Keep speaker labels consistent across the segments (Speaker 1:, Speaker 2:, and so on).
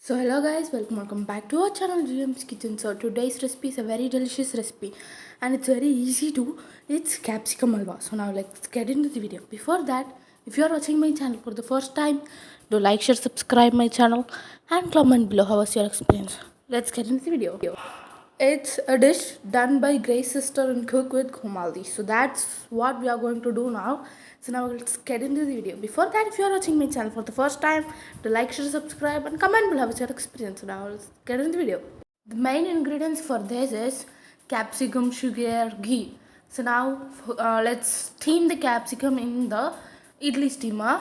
Speaker 1: So hello guys, welcome back to our channel GM's Kitchen. So today's recipe is a very delicious recipe and it's very easy to. It's capsicum halwa. So now let's get into the video. Before that, if you are watching my channel for the first time, do like, share, subscribe my channel and comment below how was your experience. Let's get into the video. It's a dish done by Grace sister and cook with Comali. So that's what we are going to do now. So now let's get into the video. Before that, if you are watching my channel for the first time, do like, share, subscribe and comment below with your experience. So now let's get into the video. The main ingredients for this is capsicum, sugar, ghee. So now let's steam the capsicum in the idli steamer.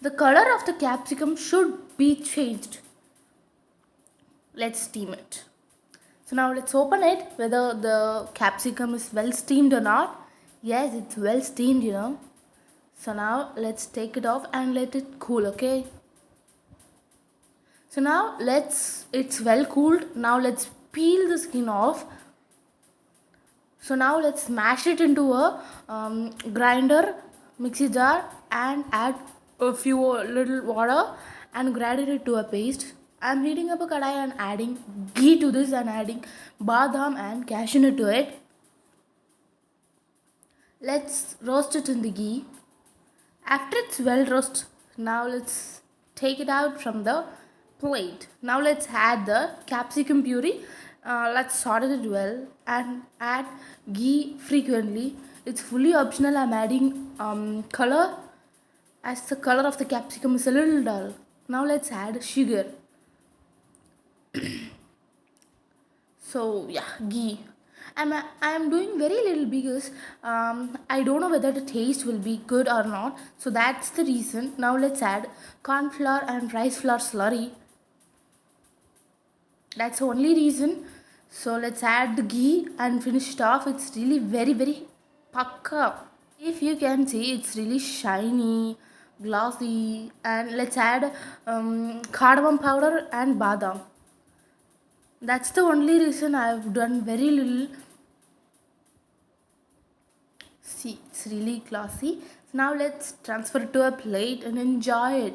Speaker 1: The color of the capsicum should be changed. Let's steam it. So now let's open it whether the capsicum is well steamed or not. Yes, it's well steamed. So now let's take it off and let it cool, okay? So now it's well cooled. Now let's peel the skin off. So now let's smash it into a grinder, mixie jar and add a few little water and grind it to a paste. I'm heating up a kadai and adding ghee to this and adding badam and cashew nut to it. Let's roast it in the ghee. After it's well roasted, now let's take it out from the plate. Now let's add the capsicum puree. Let's sort it well and add ghee frequently. It's fully optional. I'm adding color as the color of the capsicum is a little dull. Now let's add sugar. So yeah, ghee. I'm doing very little because I don't know whether the taste will be good or not. So that's the reason. Now let's add corn flour and rice flour slurry. That's the only reason. So let's add the ghee and finish it off. It's really very pakka. If you can see, it's really shiny, glossy, and let's add cardamom powder and badam. That's the only reason I've done very little. See, it's really glossy. Now let's transfer it to a plate and enjoy it.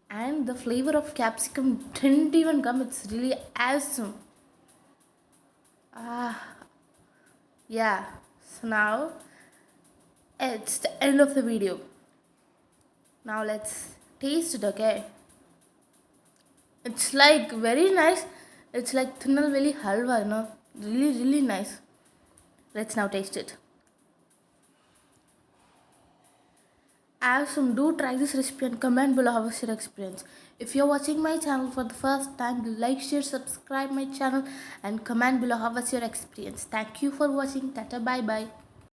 Speaker 1: And the flavor of capsicum didn't even come. It's really awesome. Yeah. So now it's the end of the video. Now let's taste it, okay? It's like very nice. It's like Tirunelveli halwa, really nice. Let's now taste it. Awesome. Do try this recipe and comment below how was your experience. If you're watching my channel for the first time, do like, share, subscribe my channel and comment below how was your experience. Thank you for watching. Tata, bye bye.